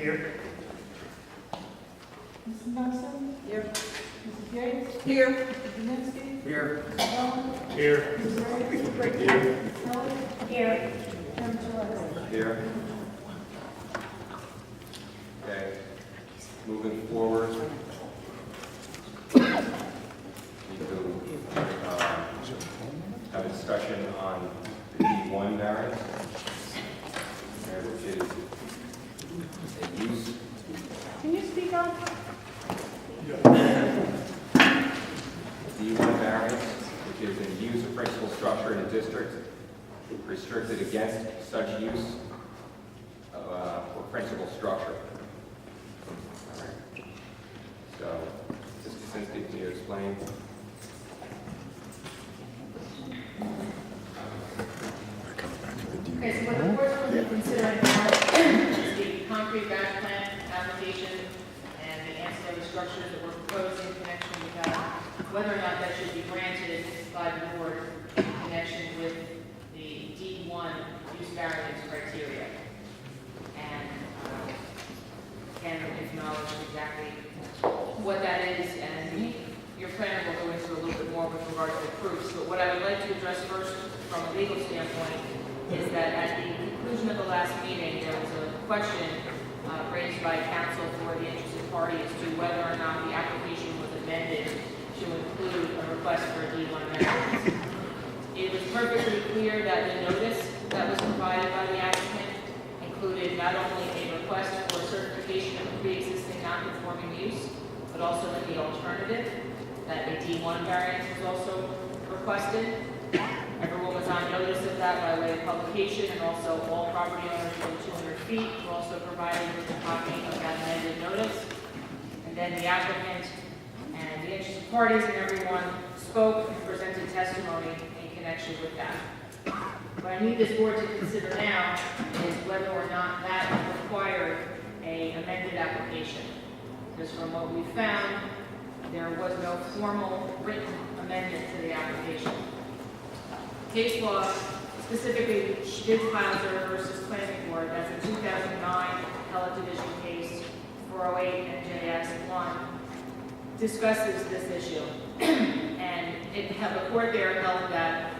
Here. Mrs. Nelson? Here. Mrs. Yates? Here. Mr. Kaminsky? Here. Mrs. Bowman? Here. Mrs. Ray? Here. Mrs. Kelly? Here. Chairman Childs? Here. Okay, moving forward. Need to have a discussion on the D1 variance, which is a use. Can you speak up? D1 variance, which is a use of principal structure in a district restricted against such use for principal structure. All right. So, Mr. Kaczynski, can you explain? Okay, so what the board's going to be considering now is the concrete batch plan application and the ancillary structures that we're proposing in connection with that, whether or not that should be granted by the board in connection with the D1 use variance criteria. And again, acknowledge exactly what that is, and your planner will go into a little bit more with regard to the proofs. But what I would like to address first from a legal standpoint is that at the conclusion of the last meeting, there was a question raised by counsel for the interested party as to whether or not the application was amended to include a request for a D1 variance. It was perfectly clear that the notice that was provided by the applicant included not only a request for certification of pre-existing non-conforming use, but also in the alternative that a D1 variance was also requested. Everyone was on notice of that by way of publication, and also all property owners within 200 feet were also provided with a copy of that amended notice. And then the applicant and the interested parties and everyone spoke and presented testimony in connection with that. What I need this board to consider now is whether or not that required an amended application. Because from what we found, there was no formal written amendment to the application. Case law, specifically Schmidt-Hauser versus Planning Board, that's a 2009 appellate division case 408 NJS 1, discusses this issue. And the court there held that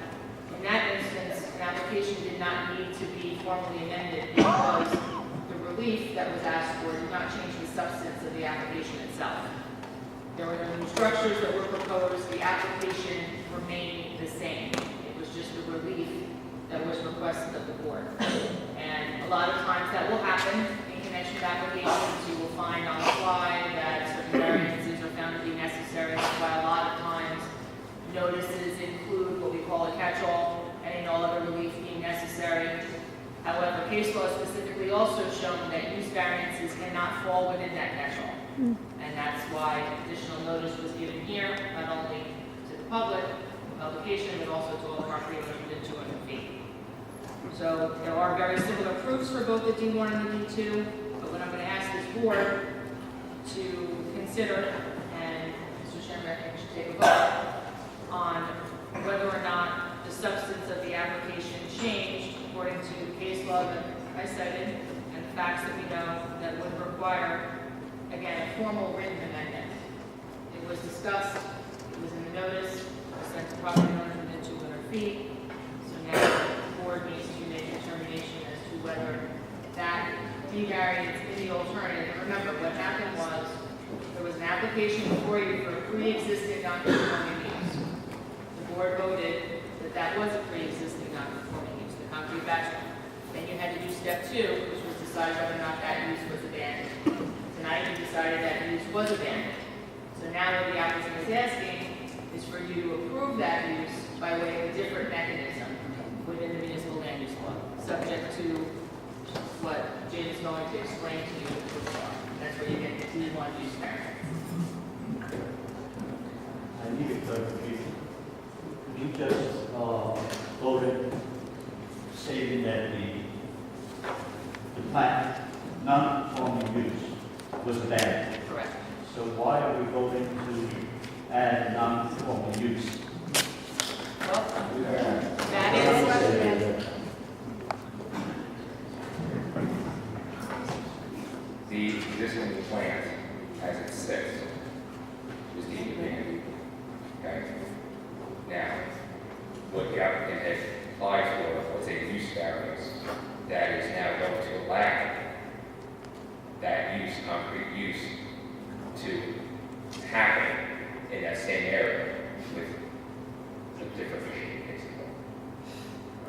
in that instance, an application did not need to be formally amended because the relief that was asked for did not change the substance of the application itself. There were no new structures that were proposed. The application remained the same. It was just the relief that was requested of the board. And a lot of times that will happen in connection with applications. You will find on the fly that certain variances are found to be necessary. That's why a lot of times notices include what we call a catch-all, any and all other relief being necessary. However, case law specifically also shown that use variances cannot fall within that catch-all. And that's why additional notice was given here, not only to the public, publication, but also to all property owners within 200 feet. So there are very similar proofs for both the D1 and the D2, but what I'm going to ask this board to consider, and Mr. Chairman, I think we should take a vote on whether or not the substance of the application changed according to the case law that I cited and the facts that we know that would require, again, a formal written amendment. It was discussed, it was in the notice, it was sent to property owners within 200 feet. So now the board needs to make a determination as to whether that D variance in the alternative. And remember, what happened was there was an application before you for a pre-existing non-conforming use. The board voted that that was a pre-existing non-conforming use, the concrete batch plan. Then you had to do step 2, which was decide whether or not that use was abandoned. Tonight you decided that use was abandoned. So now what the applicant is asking is for you to approve that use by way of a different mechanism within the municipal land use law, subject to what Jane is going to explain to you. That's where you get the D1 use variance. I need a clarification. You just voted stating that the plant non-conforming use was abandoned. Correct. So why are we voting to add non-conforming use? Well, that is The what the applicant has applied for was a use variance that is now going to allow that use, concrete use, to happen in that same area with a different machine, basically.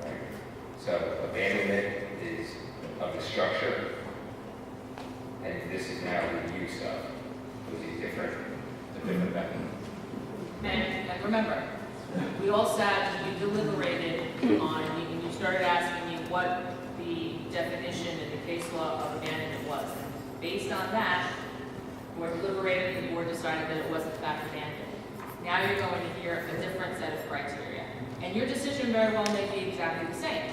All right? So abandonment is of the structure, and this is now the use of, with a different method. And remember, we all sat, we deliberated on, and you started asking me what the definition in the case law of abandonment was. Based on that, we deliberated and the board decided that it was in fact abandoned. Now you're going to hear a different set of criteria. And your decision very well may be exactly the same.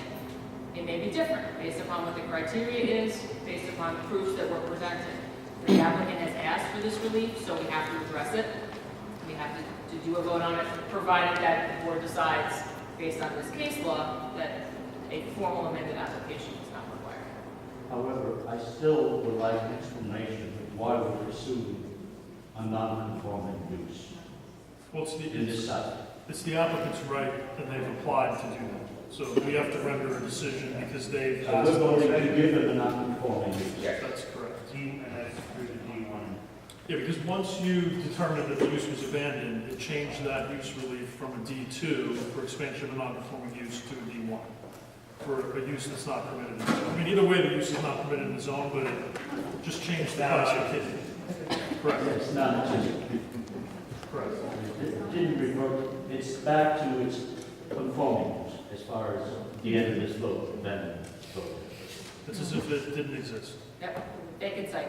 It may be different based upon what the criteria is, based upon the proofs that were presented. The applicant has asked for this relief, so we have to address it. We have to do a vote on it, provided that the board decides, based on this case law, that a formal amended application is not required. However, I still would like an explanation of why we're pursuing a non-conforming use Well, in this site. it's the applicant's right, and they've applied to do that. So we have to render a decision because they've So asked. we're voting to give them a non-conforming use. Yes. That's correct. And that's through the D1. Yeah, because once you determined that the use was abandoned, it changed that use relief from a D2 for expansion of non-conforming use to a D1 for a use that's not permitted in the zone. I mean, either way, the use is not permitted in the zone, but it just changed the classification. Correct. It's not just, Correct. it didn't revert, it's back to its conforming use as far as the end of this vote, amendment vote. It's as if it didn't exist. Yep, vacant site.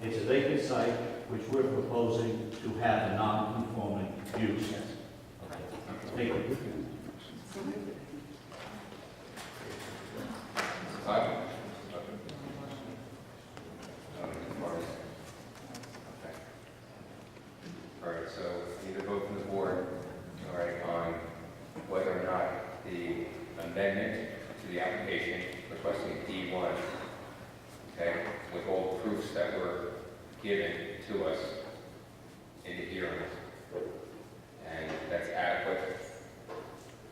It's a vacant site which we're proposing to have a non-conforming use. Thank you. Okay. All right, so need a vote from the board, all right, on whether or not the amendment to the application requesting D1, okay, with all the proofs that were given to us in the hearing, and that's adequate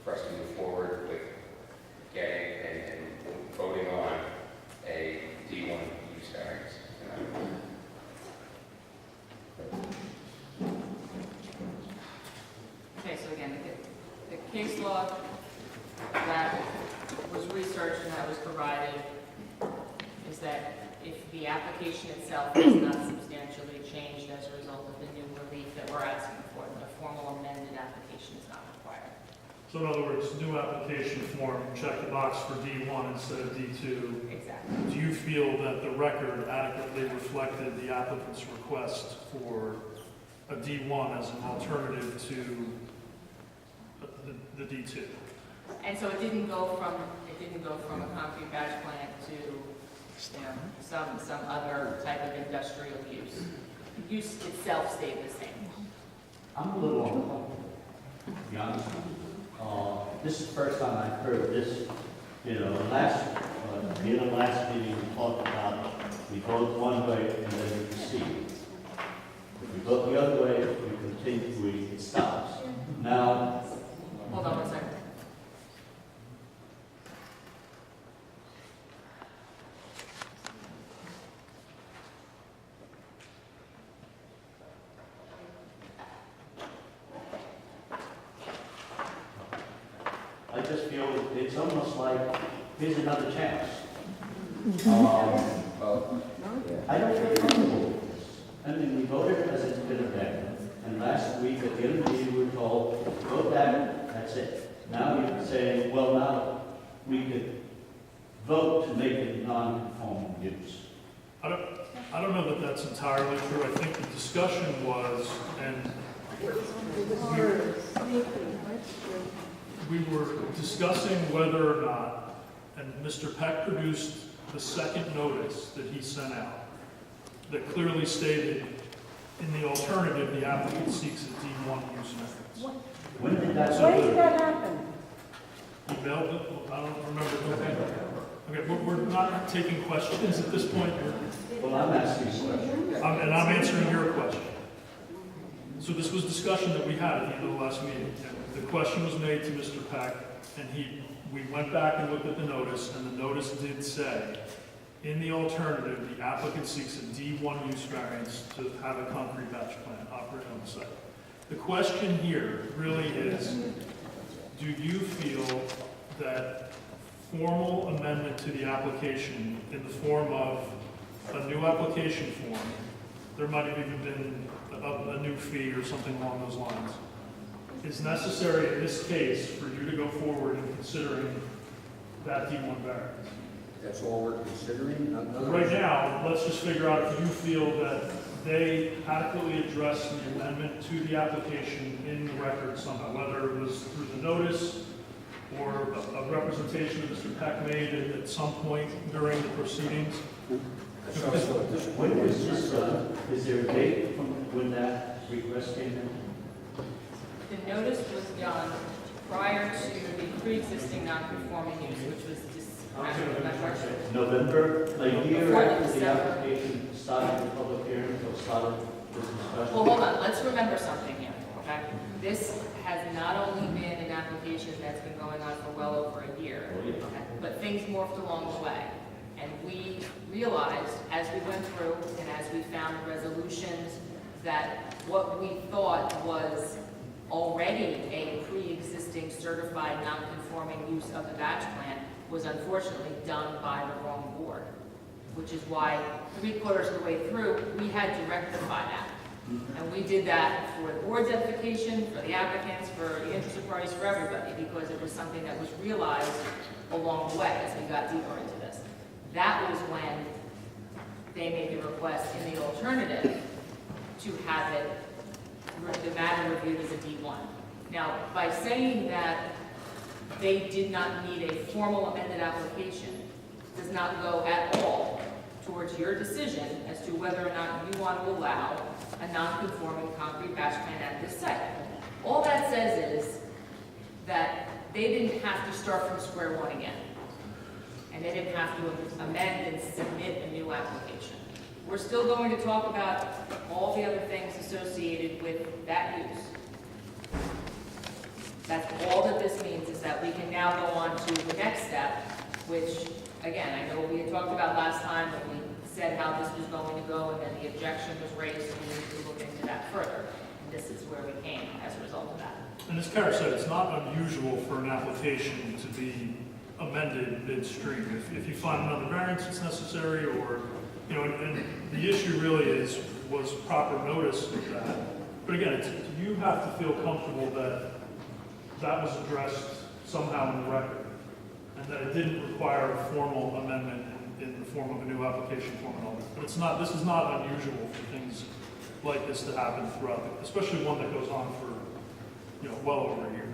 for us to move forward with getting and voting on a D1 use variance. Okay, so again, the case law that was researched and that was provided is that if the application itself is not substantially changed as a result of the new relief that we're asking for, then a formal amended application is not required. So in other words, new application form, check the box for D1 instead of D2. Exactly. Do you feel that the record adequately reflected the applicant's request for a D1 as an alternative to the D2? And so it didn't go from a concrete batch plant to, you know, some other type of industrial use. The use itself stayed the same. I'm a little uncomfortable, to be honest with you. This is the first time I've heard this. You know, in the last meeting, we talked about we vote one way and then we proceed. If we vote the other way, we continue, it stops. Now, Hold on one second. I just feel it's almost like, here's another chance. I don't feel comfortable with this. I mean, we voted as it's been abandoned, and last week at the end of the meeting, we were told, vote that, that's it. Now you're saying, well, now we could vote to make it non-conforming use. I don't know that that's entirely true. I think the discussion was, and we were discussing whether or not, and Mr. Peck produced the second notice that he sent out that clearly stated, in the alternative, the applicant seeks a D1 use variance. When did that So When did that happen? He mailed it, I don't remember. Okay, we're not taking questions at this point. Well, I'm asking a question. And I'm answering your question. So this was discussion that we had at the end of the last meeting. The question was made to Mr. Peck, and we went back and looked at the notice, and the notice did say, in the alternative, the applicant seeks a D1 use variance to have a concrete batch plant operate on the site. The question here really is, do you feel that formal amendment to the application in the form of a new application form, there might have even been a new fee or something along those lines, is necessary in this case for you to go forward in considering that D1 variance? That's all we're considering? Right now, let's just figure out if you feel that they adequately addressed the amendment to the application in the record somehow, whether it was through the notice or a representation that Mr. Peck made at some point during the proceedings. That's also a When disappointment. is this, is there a date from when that request came in? The notice was done prior to the pre-existing non-conforming use, which was November, a year Before after the December. application started the public hearing, or started this discussion? Well, hold on, let's remember something here, okay? This has not only been an application that's been going on for well over a year, Oh, yeah. okay? But things morphed along the way. And we realized, as we went through and as we found resolutions, that what we thought was already a pre-existing certified non-conforming use of the batch plant was unfortunately done by the wrong board, which is why 3/4 of the way through, we had to rectify that. And we did that for the board's edification, for the applicants, for the interest of parties, for everybody, because it was something that was realized along the way as we got deeper into this. That was when they made the request in the alternative to have it, the matter reviewed as a D1. Now, by saying that they did not need a formal amended application does not go at all towards your decision as to whether or not you want to allow a non-conforming concrete batch plant at this site. All that says is that they didn't have to start from square one again. And they didn't have to amend and submit a new application. We're still going to talk about all the other things associated with that use. That's all that this means, is that we can now go on to the next step, which, again, I know we had talked about last time when we said how this was going to go, and then the objection was raised, and we need to look into that further. And this is where we came as a result of that. And as Kara said, it's not unusual for an application to be amended midstream. If you find another variance that's necessary, or, you know, and the issue really was proper notice of that. But again, you have to feel comfortable that that was addressed somehow in the record, and that it didn't require a formal amendment in the form of a new application form and all that. But this is not unusual for things like this to happen throughout, especially one that goes on for, you know, well over a year.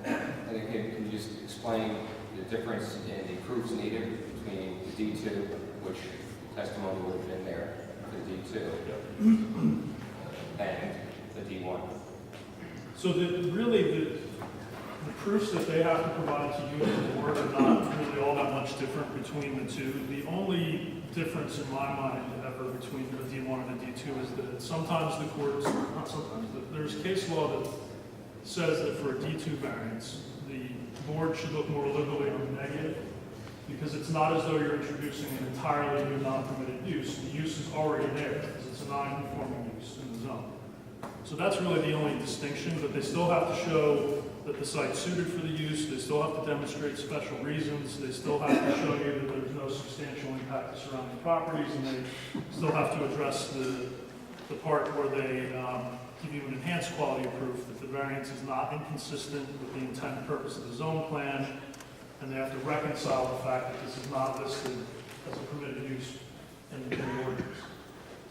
And again, can you just explain the difference in the proofs needed between the D2, which testimony would have been there for the D2, and the D1? So the proofs that they have to provide to you and the board are not really all that much different between the two. The only difference in my mind ever between the D1 and the D2 is that sometimes the courts, not sometimes, there's case law that says that for a D2 variance, the board should look more liberally on the negative, because it's not as though you're introducing an entirely new non-permitted use. The use is already there, because it's a non-conforming use in the zone. So that's really the only distinction, but they still have to show that the site's suited for the use, they still have to demonstrate special reasons, they still have to show you that there's no substantial impact to surrounding properties, and they still have to address the part where they give you an enhanced quality of proof that the variance is not inconsistent with the intent and purpose of the zone plan, and they have to reconcile the fact that this is not listed as a permitted use in the ordinance.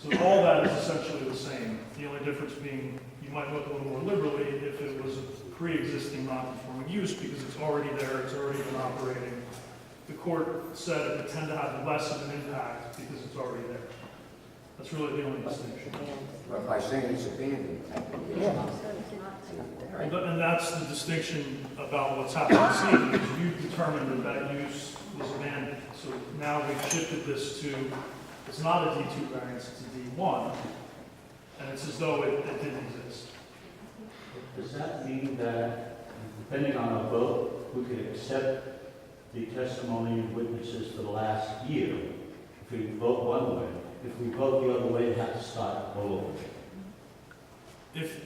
So all that is essentially the same. The only difference being you might look a little more liberally if it was a pre-existing non-conforming use, because it's already there, it's already been operating. The court said it would tend to have less of an impact because it's already there. That's really the only distinction. But by saying it's abandoned, And that's the distinction about what's happened this evening, is you determined that use was abandoned. So now we've shifted this to, it's not a D2 variance, it's a D1. And it's as though it didn't exist. Does that mean that, depending on our vote, we could accept the testimony of witnesses for the last year? If we vote one way, if we vote the other way, we have to start all over.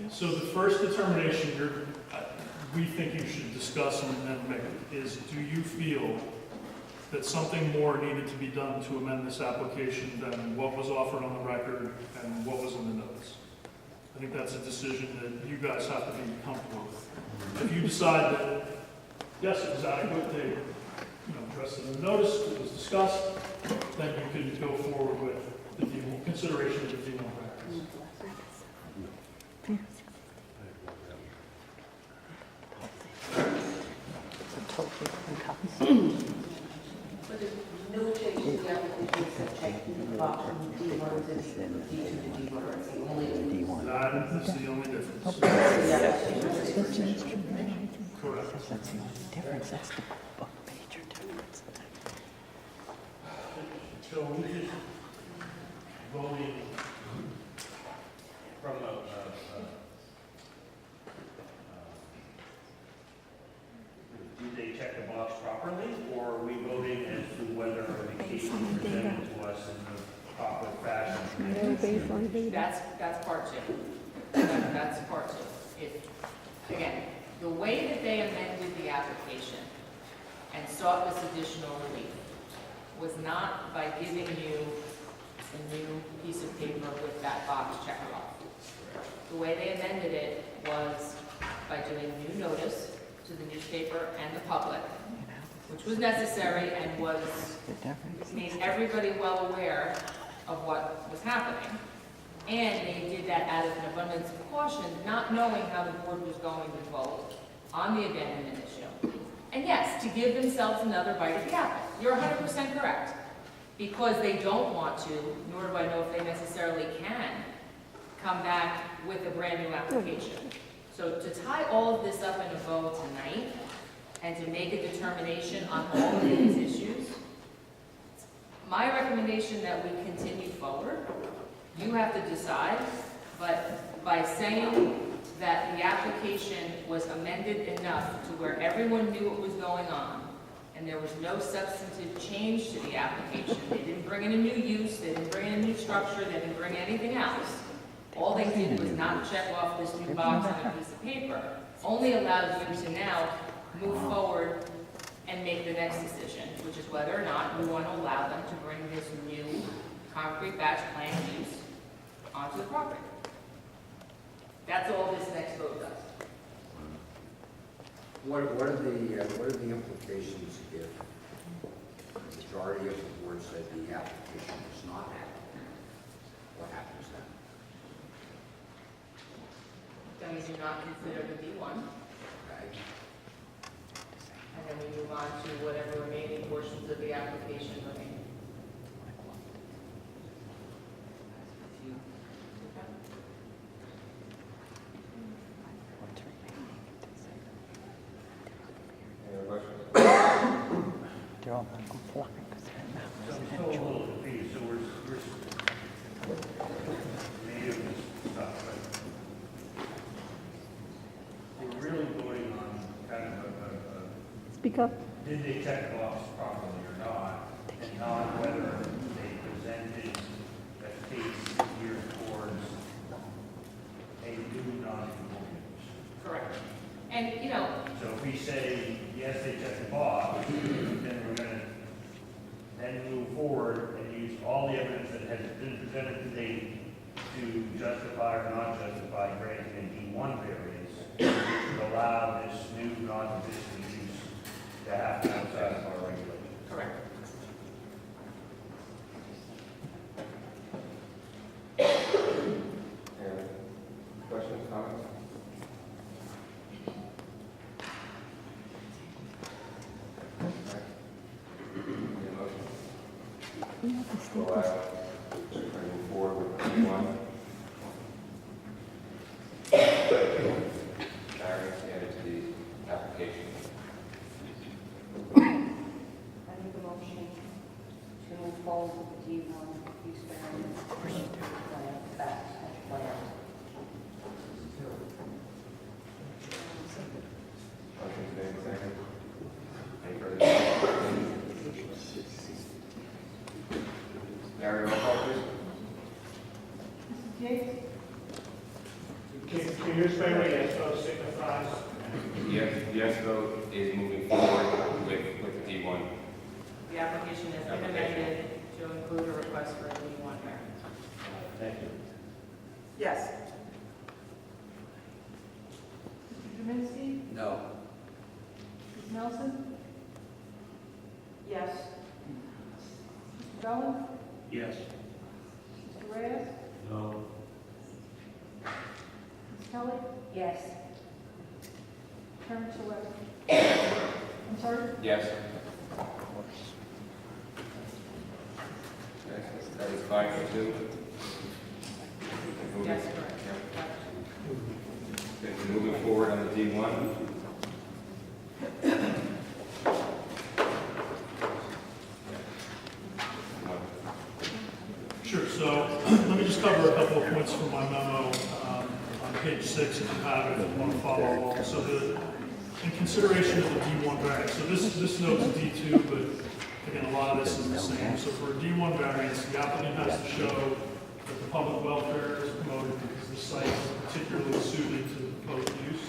So the first determination we think you should discuss and make is, do you feel that something more needed to be done to amend this application than what was offered on the record and what was in the notice? I think that's a decision that you guys have to be comfortable with. If you decide that, yes, it was adequate, they addressed it in the notice, it was discussed, then you could go forward with the consideration of the D1 practice. But there's no change to the application except checking the box from D1 to D2 to D1, or it's the only difference. That is the only difference. The application. Correct. That's the only difference, that's the book major difference. So we just voting from did they check the box properly, or are we voting as to whether the case was presented to us in the proper fashion? That's part two. That's part two. Again, the way that they amended the application and sought this additional relief was not by giving you a new piece of paper with that box checked off. The way they amended it was by doing new notice to the newspaper and the public, which was necessary and made everybody well aware of what was happening. And they did that out of an abundance of caution, not knowing how the board was going to vote on the abandonment issue. And yes, to give themselves another bite at the apple. You're 100% correct. Because they don't want to, nor do I know if they necessarily can, come back with a brand new application. So to tie all of this up in a vote tonight and to make a determination on all of these issues, my recommendation that we continue forward. You have to decide, but by saying that the application was amended enough to where everyone knew what was going on, and there was no substantive change to the application, they didn't bring in a new use, they didn't bring in a new structure, they didn't bring anything else. All they did was not check off this new box on a piece of paper, only allows you to now move forward and make the next decision, which is whether or not we want to allow them to bring this new concrete batch plan use onto the property. That's all this next vote does. What are the implications if the majority of the board said the application is not adequate? What happens then? Then we do not consider the D1, Okay? and then we move on to whatever remaining portions of the application remain. Any other questions? They're all non-conforming because they're not So I'm still a residential. little confused, so we're made of this stuff, but we're really voting on kind of Speak up. did they check the box properly or not, and not whether they presented a case geared towards a new non-conforming use. Correct. And, So if we say, yes, they checked the box, then we're gonna then move forward and use all the evidence that has been presented to date to justify or not justify granting a D1 variance to allow this new non-existent use to happen outside of our regulations. correct. Any other questions, comments? Need a motion? To allow, to move forward with D1. Variance added to the application. I make a motion to move forward with the D1 use variance plan, that plan. way where yes vote signifies? Yes vote is moving forward with the D1. The application has been amended to include a request for a D1 variance. Thank you. Yes. Mr. Juminski? No. Ms. Nelson? Yes. Mr. Dolan? Yes. Mr. Reyes? No. Ms. Kelly? Yes. Chairman Shuey? I'm sorry? Yes. Okay, that is 5-2. Yes, correct. Okay, moving forward on the D1. Sure, so let me just cover a couple of points from my memo on page 6, if you have it, if you want to follow along. So in consideration of the D1 variance, so this notes D2, but again, a lot of this is the same. So for a D1 variance, the applicant has to show that the public welfare is promoted because the site is particularly suited to the proposed use.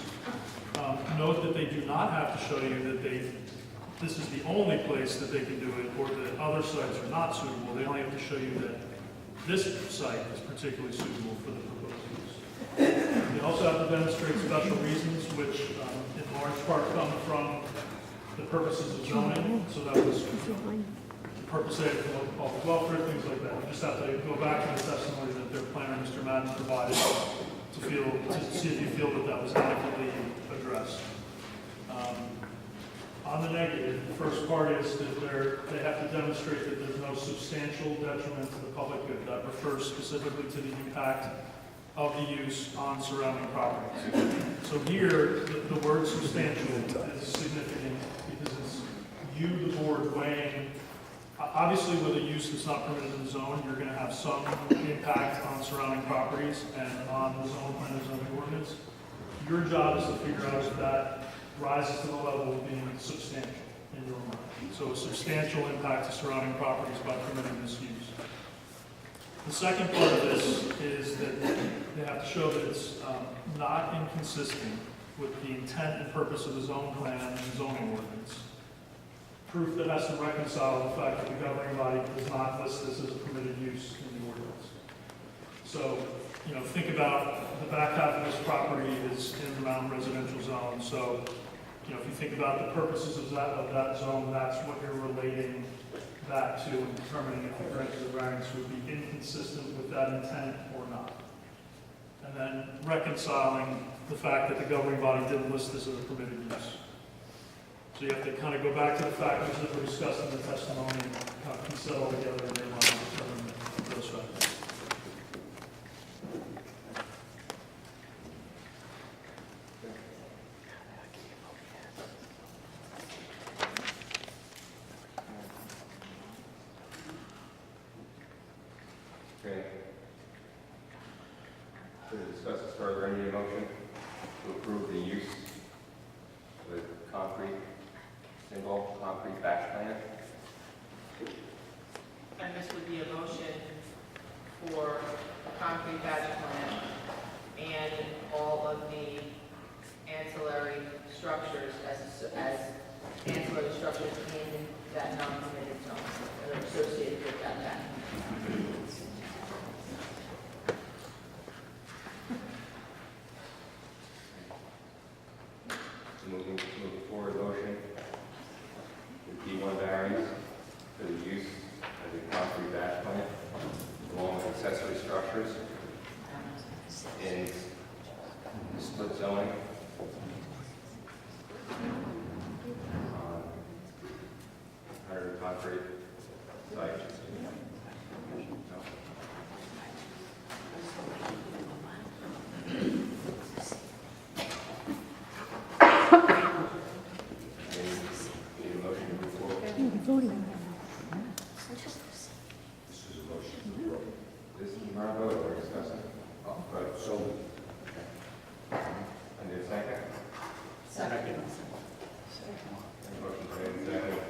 Note that they do not have to show you that this is the only place that they can do it, or that other sites are not suitable. They only have to show you that this site is particularly suitable for the proposed use. They also have to demonstrate special reasons, which in large part come from the purposes of zoning. So that was purpose A for public welfare, things like that. You just have to go back to the testimony that their planner, Mr. Madden, provided to see if you feel that that was adequately addressed. On the negative, the first part is that they have to demonstrate that there's no substantial detriment to the public good. That refers specifically to the impact of the use on surrounding properties. So here, the word substantial is significant because it's you, the board, weighing. Obviously, with a use that's not permitted in the zone, you're going to have some impact on surrounding properties and on the zone plan and zoning ordinance. Your job is to figure out if that rises to the level of being substantial in your mind. So a substantial impact to surrounding properties by permitting this use. The second part of this is that they have to show that it's not inconsistent with the intent and purpose of the zone plan and zoning ordinance. Proof that has to reconcile the fact that the governing body does not list this as a permitted use in the ordinance. So, think about the back half of this property is in the mountain residential zone. So, if you think about the purposes of that zone, that's what you're relating that to and determining if the grant of the variance would be inconsistent with that intent or not. And then reconciling the fact that the governing body didn't list this as a permitted use. So you have to kind of go back to the factors that were discussed in the testimony and kind of piece that all together and then determine those factors. Okay. To discuss this further, I need a motion to approve the use of the single concrete batch plant. And this would be a motion for a concrete batch plant and all of the ancillary structures as ancillary structures in that non-permitted zone that are associated with that batch. Moving forward, motion with D1 variance for the use of the concrete batch plant along with accessory structures in split zoning. Under concrete site. No. Need a motion to move forward. This is a motion to approve. This is our vote, we're discussing. Oh, right, so I need a second. Second. Motion made and seconded.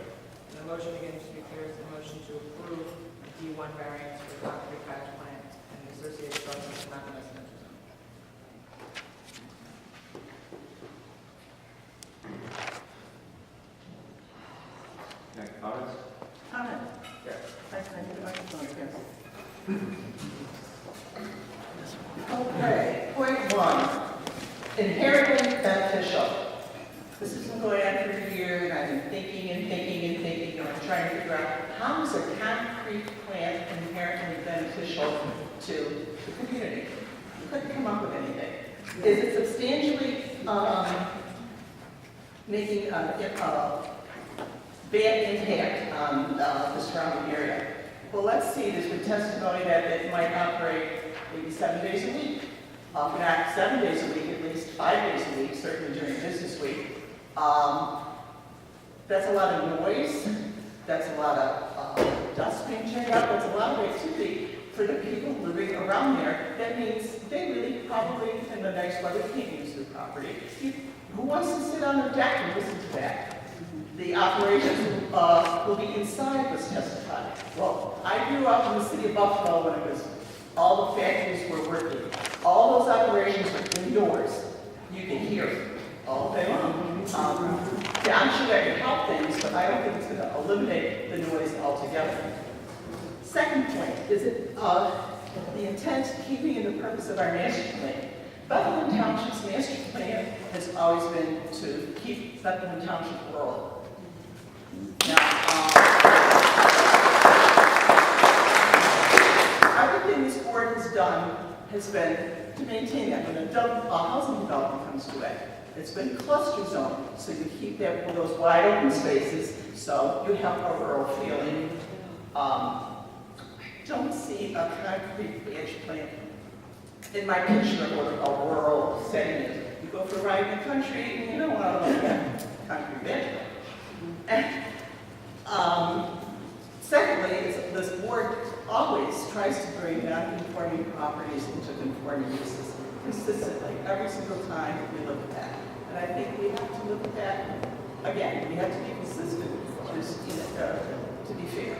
And the motion, again, just to be clear, is the motion to approve the D1 variance for the concrete batch plant and the associated structures in the residential zone. figure out how is a concrete plant inherently beneficial to the community. We couldn't come up with anything. Is it substantially making a bad impact on the surrounding area? Well, let's see. There's been testimony that it might operate maybe 7 days a week. Not 7 days a week, at least 5 days a week, certainly during business week. That's a lot of noise. That's a lot of dust being turned out. That's a lot of activity for the people living around there. That means they really probably, in the nice weather, can't use their property. Who wants to sit on the deck and listen to that? The operations will be inside, was testified. Well, I grew up in the city of Buffalo when it was all the factories were working. All those operations were indoors. You can hear it all day long. Yeah, I'm sure that can help things, but I don't think it's going to eliminate the noise altogether. Second point, is it the intent, keeping in the purpose of our master plan? Bethlehem Township's master plan has always been to keep Bethlehem Township rural. Now, everything this board has done has been to maintain that. When a housing development comes to it, it's been cluster zone, so you keep that with those wide open spaces, so you have a rural feeling. Don't see a concrete badge plant in my picture of what a rural setting is. You go for a ride in the country, and you don't want to look at concrete badge plant. Secondly, this board always tries to bring non-conforming properties into conforming uses consistently, every single time we look at that. And I think we have to look at that, again, we have to be consistent to be fair.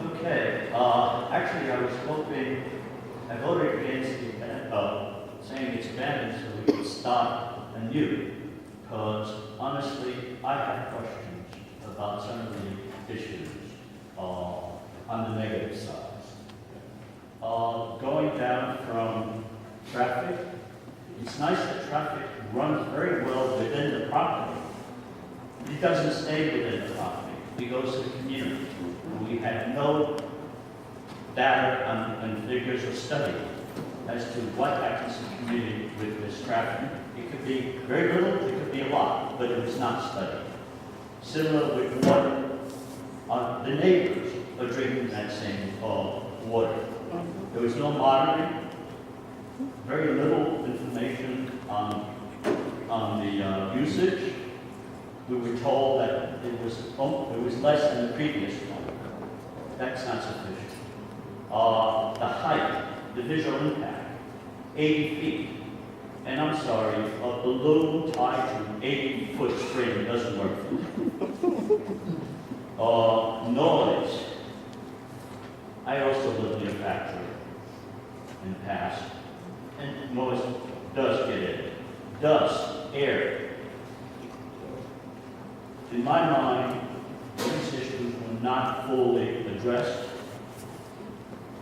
Okay, actually I was hoping, I voted against saying it's abandoned so we could start anew, because honestly, I have questions about some of the issues on the negative side. Going down from traffic, it's nice that traffic runs very well within the property. It doesn't stay within the property. It goes to the community. We have no data and figures or study as to what happens to the community with this traffic. It could be very little, it could be a lot, but it was not studied. Similar with water, the neighbors are drinking that same water. There was no monitoring, very little information on the usage. We were told that it was less than the previous one. That's not sufficient. The height, the visual impact, 80 feet. And I'm sorry, a balloon tied to an 80-foot string doesn't work for me. Noise. I also lived in a factory in the past, and noise does get in. Dust, air. In my mind, these issues were not fully addressed.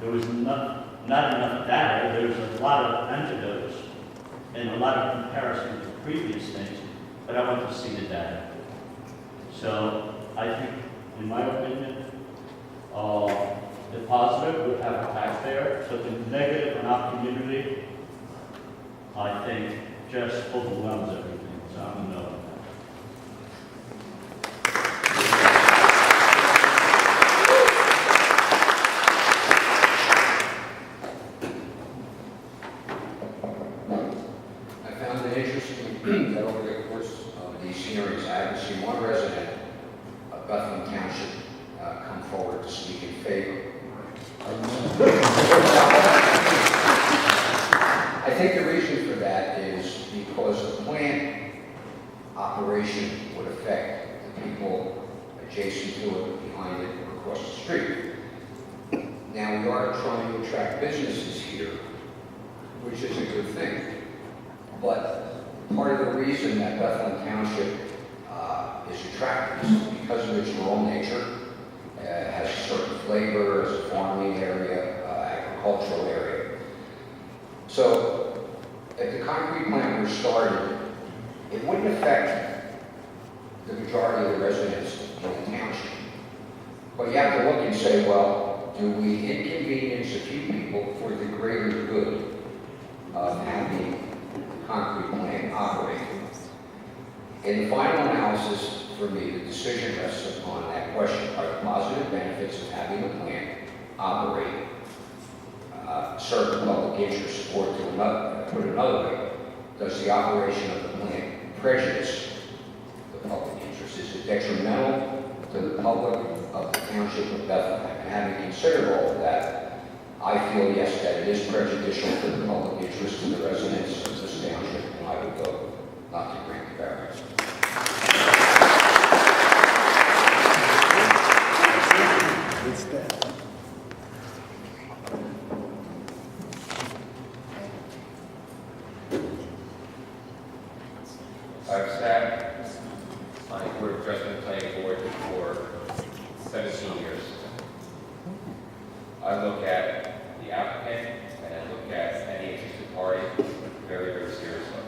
There was not enough data. There was a lot of antidotes and a lot of comparison to previous things, but I want to see the data. So I think, in my opinion, the positive would have a taxpayer, so the negative in our community, I think, just overwhelms everything. So I'm a no. That over the course of these hearings, I haven't seen one resident of Bethlehem Township come forward to speak in favor. I think the reason for that is because the plant operation would affect the people adjacent to it, behind it, or across the street. Now, we are trying to attract businesses here, which is a good thing. But part of the reason that Bethlehem Township is attractive because of its rural nature. It has a certain flavor, as a farming area, agricultural area. So if the concrete plant were started, it wouldn't affect the majority of the residents in the township. But you have to look and say, well, do we inconvenience a few people for the greater good of having the concrete plant operate? In the final analysis, for me, the decision rests upon that question: are the positive benefits of having the plant operate serve the public interest, or to put it another way, does the operation of the plant prejudice the public interest? Is it detrimental to the public of the township of Bethlehem? And having considered all of that, I feel yes, that it is prejudicial to the public interest to the residents of this township, and I would vote not to grant the variance. I've sat on the Board of Adjustment Planning Board for 17 years. I look at the applicant and I look at any interested party very, very seriously.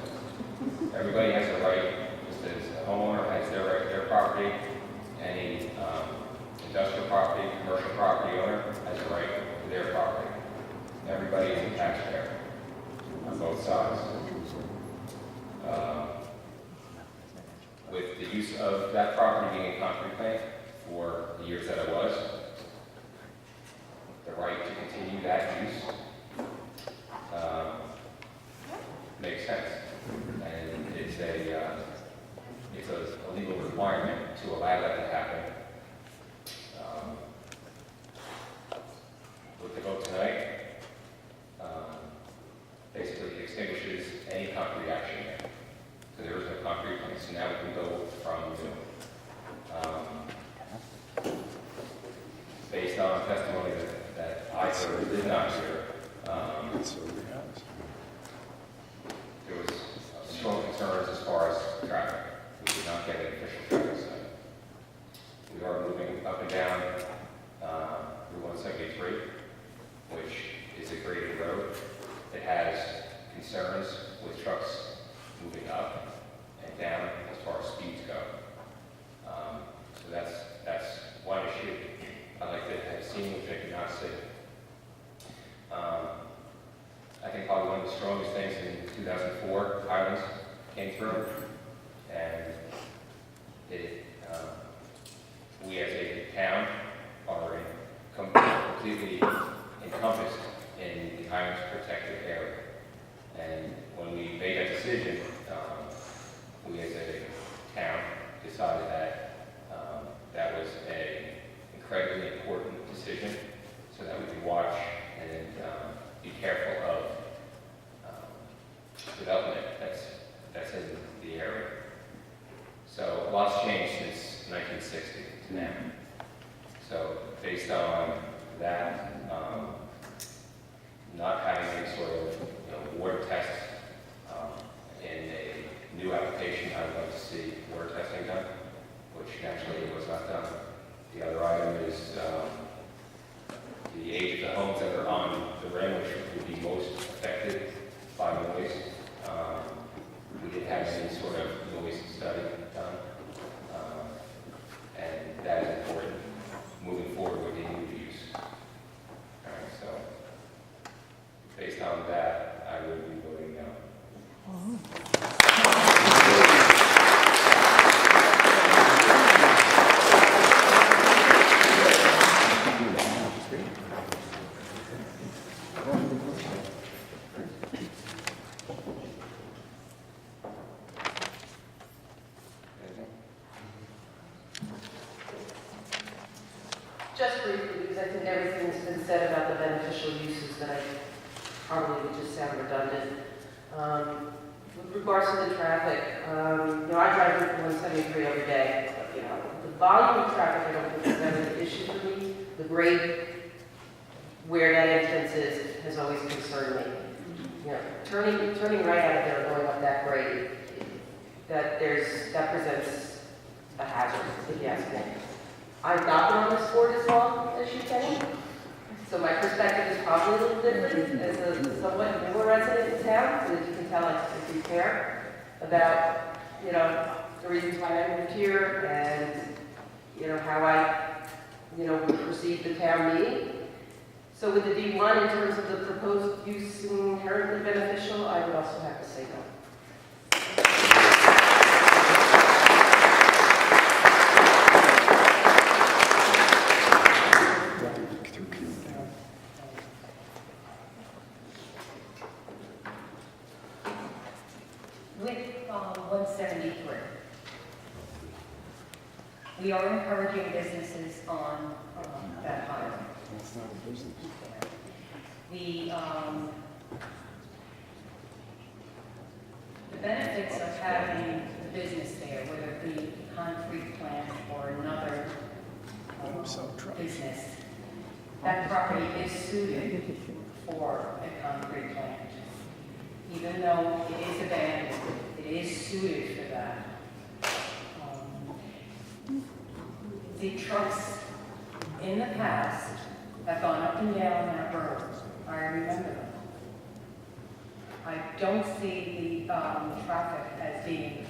Everybody has a right, just as a homeowner has their right to their property, any industrial property, commercial property owner has a right to their property. Everybody is a taxpayer on both sides. With the use of that property being a concrete plant for the years that I was, the right to continue that use makes sense. And it's a legal requirement to allow that to happen. With the vote tonight, basically extinguishes any concrete action there. So there is no concrete plant, so now we can go from based on testimony that I heard or did not hear, there was strong concerns as far as traffic. We did not get an official traffic study. We are moving up and down Route 173, which is a graded road. It has concerns with trucks moving up and down as far as speeds go. So that's one issue I'd like to have seen, which I did not see. I think probably one of the strongest things in 2004, Highlands came through, and we as a town are completely encompassed in the Highlands protected area. And when we made that decision, we as a town decided that that was an incredibly important decision, so that we could watch and be careful of development that's in the area. So a lot's changed since 1960 to now. So based on that, not having any sort of water test in a new application, I would like to see water testing done, which naturally was not done. The other item is the age of the homes that are on the rim, which would be most affected by noise. We didn't have any sort of noise study done, and that is important moving forward with the new use. All right, so based on that, I would be voting no. Just briefly, because I think everything's been said about the beneficial uses that I probably would just sound redundant. With regards to the traffic, I drive Route 173 every day. The volume of traffic I don't think is ever an issue for me. The grade where that entrance is has always concerned me. Turning right out of there, going up that grade, that presents a hazard, if you ask me. I've not been on this board as long as you, Kenny, so my perspective is probably a little different as a somewhat newer resident in town, so that you can tell I do care about, you know, the reasons why I moved here and, you know, how I, you know, perceive the town meeting. So with the D1, in terms of the proposed use inherently beneficial, I would also have to say no. With 173, we are encouraging businesses on that highway. The benefits of having the business there, whether it be a concrete plant or another business, that property is suited for a concrete plant. Even though it is abandoned, it is suited for that. The trucks in the past have gone up and down that road. I remember them. I don't see the traffic as being